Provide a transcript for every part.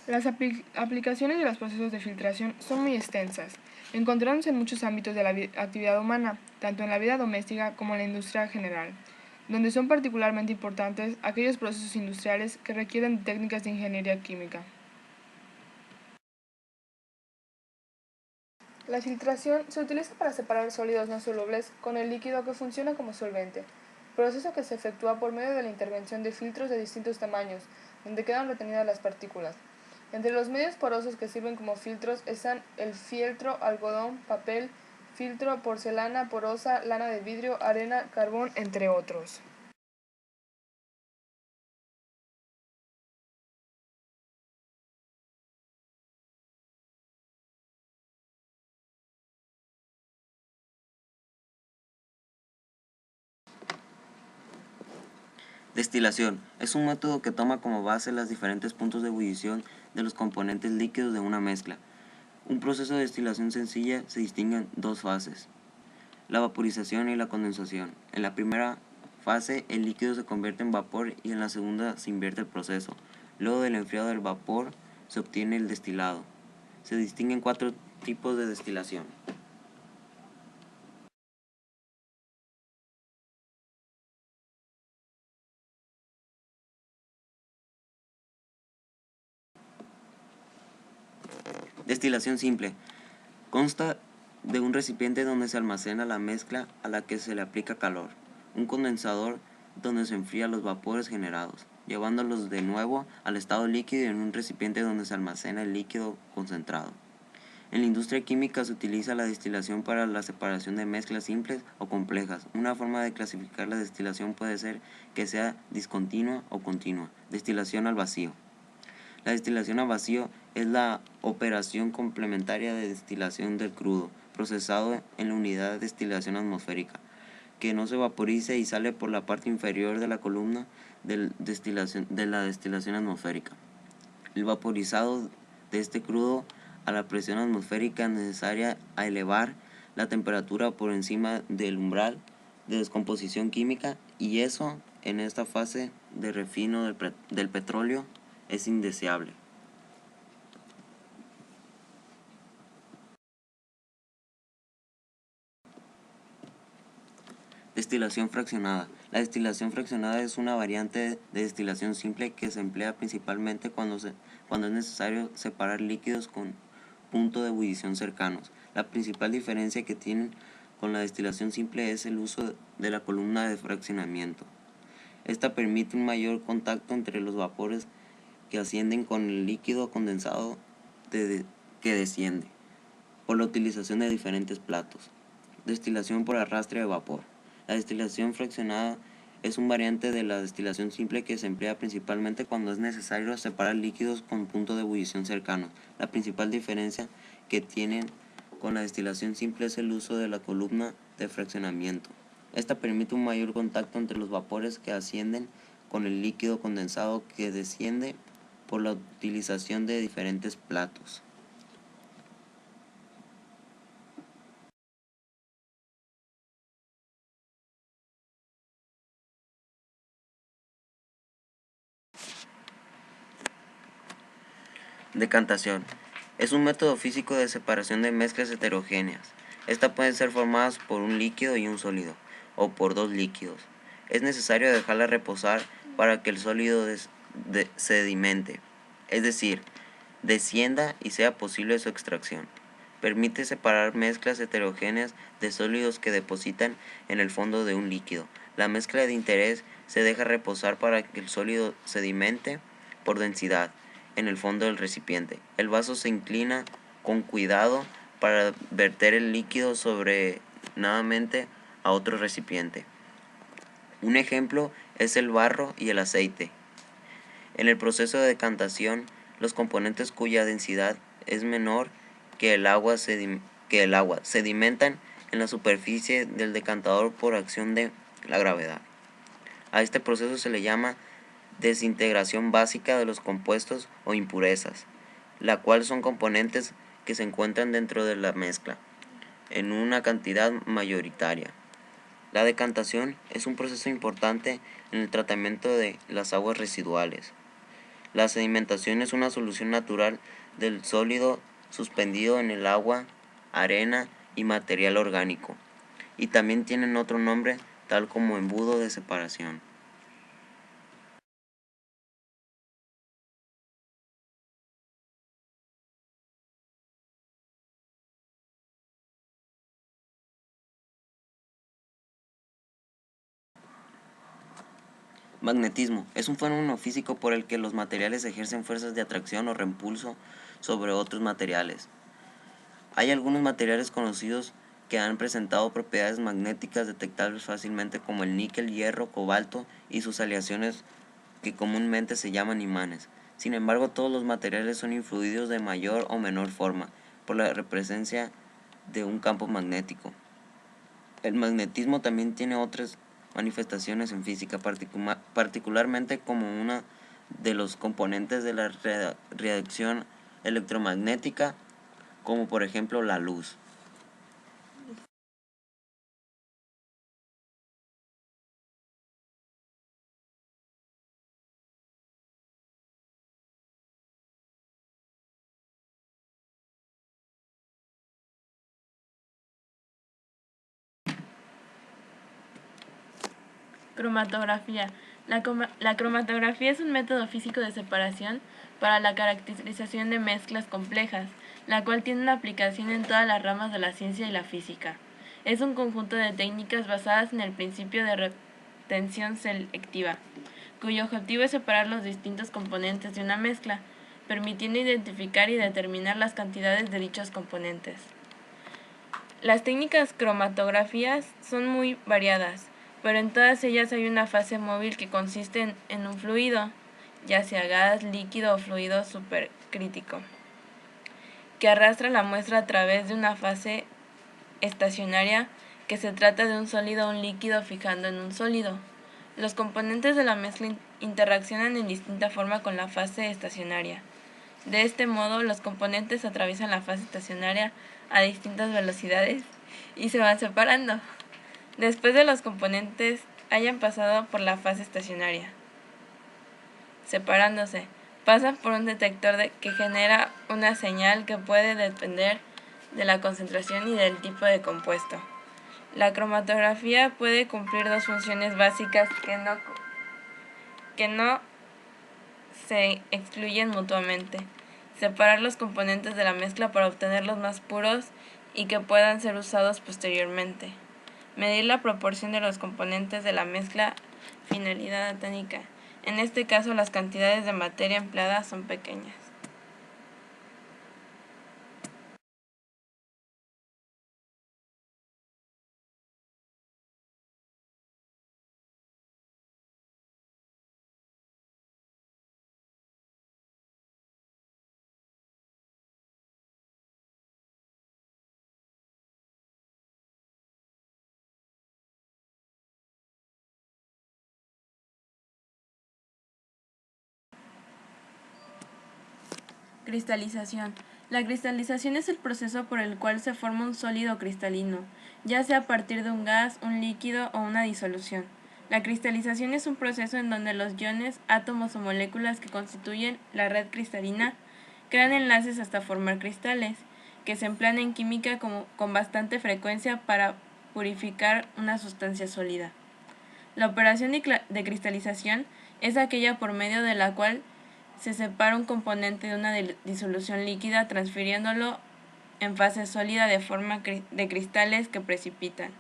Las aplicaciones de los procesos de filtración son muy extensas, encontrándose en muchos ámbitos de la actividad humana, tanto en la vida doméstica como en la industria general, donde son particularmente importantes aquellos procesos industriales que requieren técnicas de ingeniería química. La filtración se utiliza para separar sólidos no solubles con el líquido que funciona como solvente, proceso que se efectúa por medio de la intervención de filtros de distintos tamaños, donde quedan retenidas las partículas. Entre los medios porosos que sirven como filtros están el fieltro, algodón, papel, filtro, porcelana porosa, lana de vidrio, arena, carbón, entre otros. Destilación es un método que toma como base los diferentes puntos de ebullición de los componentes líquidos de una mezcla. Un proceso de destilación sencilla se distingue en dos fases: la vaporización y la condensación. En la primera fase el líquido se convierte en vapor y en la segunda se invierte el proceso. Luego del enfriado del vapor se obtiene el destilado. Se distinguen cuatro tipos de destilación. Destilación simple. Consta de un recipiente donde se almacena la mezcla a la que se le aplica calor, un condensador donde se enfrían los vapores generados, llevándolos de nuevo al estado líquido y en un recipiente donde se almacena el líquido concentrado. En la industria química se utiliza la destilación para la separación de mezclas simples o complejas. Una forma de clasificar la destilación puede ser que sea discontinua o continua. Destilación al vacío. La destilación a vacío es la operación complementaria de destilación del crudo, procesado en la unidad de destilación atmosférica, que no se vaporiza y sale por la parte inferior de la columna de la destilación atmosférica. El vaporizado de este crudo a la presión atmosférica necesaria a elevar la temperatura por encima del umbral de descomposición química, y eso en esta fase de refino del petróleo es indeseable. Destilación fraccionada. La destilación fraccionada es una variante de destilación simple que se emplea principalmente cuando es necesario separar líquidos con punto de ebullición cercanos. La principal diferencia que tienen con la destilación simple es el uso de la columna de fraccionamiento. Esta permite un mayor contacto entre los vapores que ascienden con el líquido condensado que desciende, por la utilización de diferentes platos. Destilación por arrastre de vapor. La destilación fraccionada es una variante de la destilación simple que se emplea principalmente cuando es necesario separar líquidos con punto de ebullición cercanos. La principal diferencia que tienen con la destilación simple es el uso de la columna de fraccionamiento. Esta permite un mayor contacto entre los vapores que ascienden con el líquido condensado que desciende por la utilización de diferentes platos. Decantación. Es un método físico de separación de mezclas heterogéneas. Estas pueden ser formadas por un líquido y un sólido, o por dos líquidos. Es necesario dejarla reposar para que el sólido sedimente, es decir, descienda y sea posible su extracción. Permite separar mezclas heterogéneas de sólidos que depositan en el fondo de un líquido. La mezcla de interés se deja reposar para que el sólido sedimente por densidad en el fondo del recipiente. El vaso se inclina con cuidado para verter el líquido sobrenadamente a otro recipiente. Un ejemplo es el barro y el aceite. En el proceso de decantación, los componentes cuya densidad es menor que el agua sedimentan en la superficie del decantador por acción de la gravedad. A este proceso se le llama desintegración básica de los compuestos o impurezas, la cual son componentes que se encuentran dentro de la mezcla en una cantidad mayoritaria. La decantación es un proceso importante en el tratamiento de las aguas residuales. La sedimentación es una solución natural del sólido suspendido en el agua, arena y material orgánico, y también tienen otro nombre tal como embudo de separación. Magnetismo es un fenómeno físico por el que los materiales ejercen fuerzas de atracción o repulso sobre otros materiales. Hay algunos materiales conocidos que han presentado propiedades magnéticas detectables fácilmente como el níquel, hierro, cobalto y sus aleaciones que comúnmente se llaman imanes. Sin embargo, todos los materiales son influidos de mayor o menor forma por la presencia de un campo magnético. El magnetismo también tiene otras manifestaciones en física, particularmente como una de los componentes de la radiación electromagnética, como por ejemplo la luz. Cromatografía. La cromatografía es un método físico de separación para la caracterización de mezclas complejas, la cual tiene una aplicación en todas las ramas de la ciencia y la física. Es un conjunto de técnicas basadas en el principio de retención selectiva, cuyo objetivo es separar los distintos componentes de una mezcla, permitiendo identificar y determinar las cantidades de dichos componentes. Las técnicas cromatografías son muy variadas, pero en todas ellas hay una fase móvil que consiste en un fluido, ya sea gas, líquido o fluido supercrítico, que arrastra la muestra a través de una fase estacionaria, que se trata de un sólido o un líquido fijando en un sólido. Los componentes de la mezcla interaccionan en distinta forma con la fase estacionaria. De este modo, los componentes atraviesan la fase estacionaria a distintas velocidades y se van separando. Después de los componentes hayan pasado por la fase estacionaria, separándose, pasan por un detector que genera una señal que puede depender de la concentración y del tipo de compuesto. La cromatografía puede cumplir dos funciones básicas que no se excluyen mutuamente: separar los componentes de la mezcla para obtenerlos más puros y que puedan ser usados posteriormente. Medir la proporción de los componentes de la mezcla, finalidad técnica. En este caso, las cantidades de materia empleada son pequeñas. Cristalización. La cristalización es el proceso por el cual se forma un sólido cristalino, ya sea a partir de un gas, un líquido o una disolución. La cristalización es un proceso en donde los iones, átomos o moléculas que constituyen la red cristalina crean enlaces hasta formar cristales, que se emplean en química con bastante frecuencia para purificar una sustancia sólida. La operación de cristalización es aquella por medio de la cual se separa un componente de una disolución líquida, transfiriéndolo en fase sólida de forma de cristales que precipitan.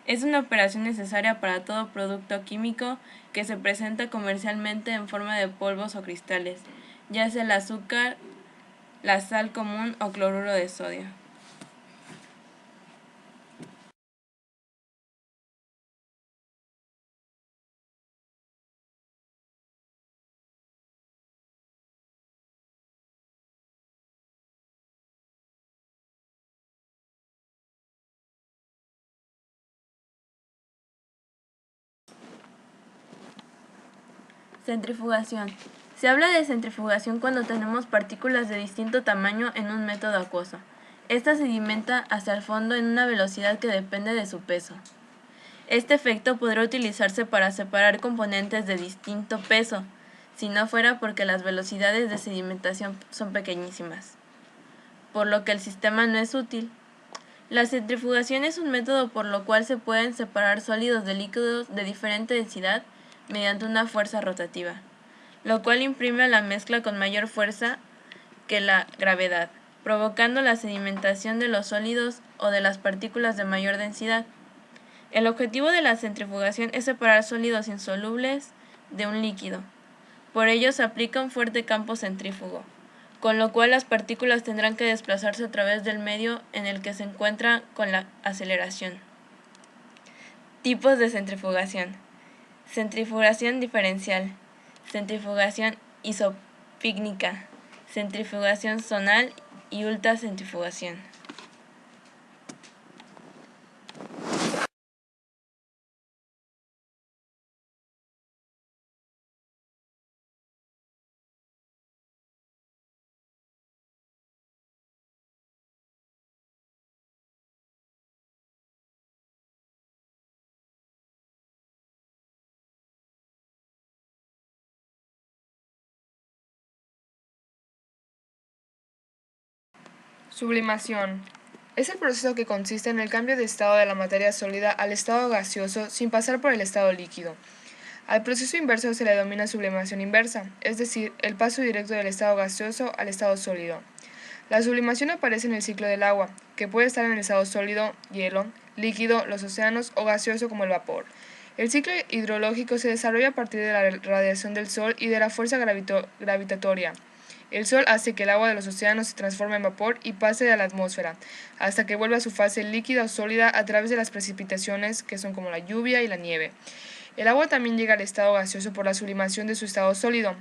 Es una operación necesaria para todo producto químico que se presenta comercialmente en forma de polvos o cristales, ya sea el azúcar, la sal común o cloruro de sodio. Centrifugación. Se habla de centrifugación cuando tenemos partículas de distinto tamaño en un método acuoso. Esta sedimenta hacia el fondo en una velocidad que depende de su peso. Este efecto podrá utilizarse para separar componentes de distinto peso. si no fuera porque las velocidades de sedimentación son pequeñísimas, por lo que el sistema no es útil. La centrifugación es un método por lo cual se pueden separar sólidos de líquidos de diferente densidad mediante una fuerza rotativa, lo cual imprime a la mezcla con mayor fuerza que la gravedad, provocando la sedimentación de los sólidos o de las partículas de mayor densidad. El objetivo de la centrifugación es separar sólidos insolubles de un líquido. Por ello se aplica un fuerte campo centrífugo, con lo cual las partículas tendrán que desplazarse a través del medio en el que se encuentran con la aceleración. Tipos de centrifugación. Centrifugación diferencial, centrifugación isopícnica, centrifugación zonal y ultracentrifugación. Sublimación. Es el proceso que consiste en el cambio de estado de la materia sólida al estado gaseoso sin pasar por el estado líquido. Al proceso inverso se le denomina sublimación inversa, es decir, el paso directo del estado gaseoso al estado sólido. La sublimación aparece en el ciclo del agua, que puede estar en el estado sólido, hielo, líquido, los océanos o gaseoso como el vapor. El ciclo hidrológico se desarrolla a partir de la radiación del Sol y de la fuerza gravitatoria. El Sol hace que el agua de los océanos se transforme en vapor y pase a la atmósfera, hasta que vuelva a su fase líquida o sólida a través de las precipitaciones, que son como la lluvia y la nieve. El agua también llega al estado gaseoso por la sublimación de su estado sólido.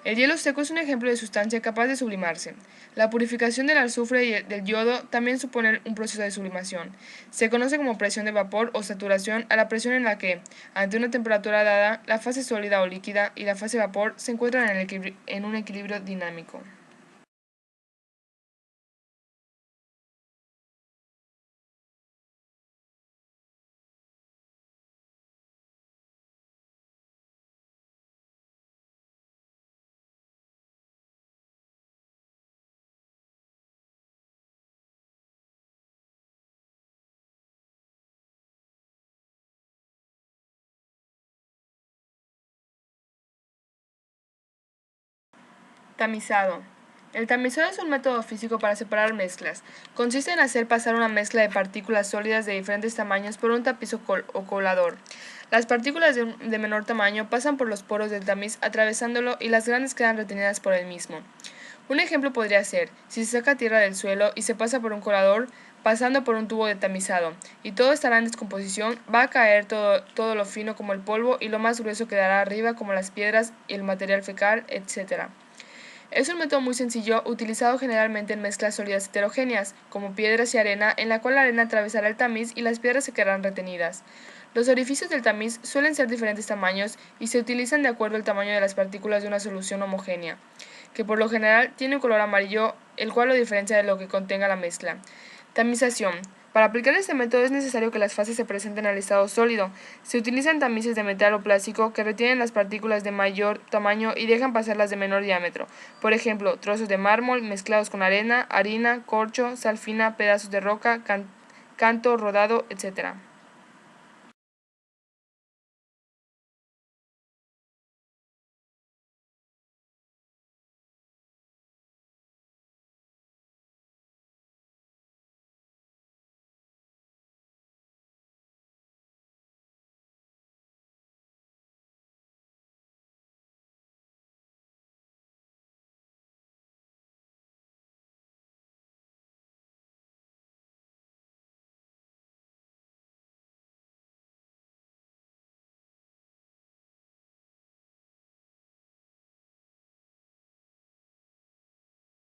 El hielo seco es un ejemplo de sustancia capaz de sublimarse. La purificación del azufre y del yodo también supone un proceso de sublimación. Se conoce como presión de vapor o saturación a la presión en la que, ante una temperatura dada, la fase sólida o líquida y la fase vapor se encuentran en un equilibrio dinámico. Tamizado. El tamizado es un método físico para separar mezclas. Consiste en hacer pasar una mezcla de partículas sólidas de diferentes tamaños por un tapiz o colador. Las partículas de menor tamaño pasan por los poros del tamiz atravesándolo y las grandes quedan retenidas por el mismo. Un ejemplo podría ser, si se saca tierra del suelo y se pasa por un colador, pasando por un tubo de tamizado, y todo estará en descomposición, va a caer todo lo fino como el polvo y lo más grueso quedará arriba como las piedras y el material fecal, etc. Es un método muy sencillo utilizado generalmente en mezclas sólidas heterogéneas, como piedras y arena, en la cual la arena atravesará el tamiz y las piedras se quedarán retenidas. Los orificios del tamiz suelen ser de diferentes tamaños y se utilizan de acuerdo al tamaño de las partículas de una solución homogénea, que por lo general tiene un color amarillo, el cual lo diferencia de lo que contenga la mezcla. Tamización. Para aplicar este método es necesario que las fases se presenten al estado sólido. Se utilizan tamices de metal o plástico que retienen las partículas de mayor tamaño y dejan pasar las de menor diámetro. Por ejemplo, trozos de mármol mezclados con arena, harina, corcho, sal fina, pedazos de roca, canto rodado, etc.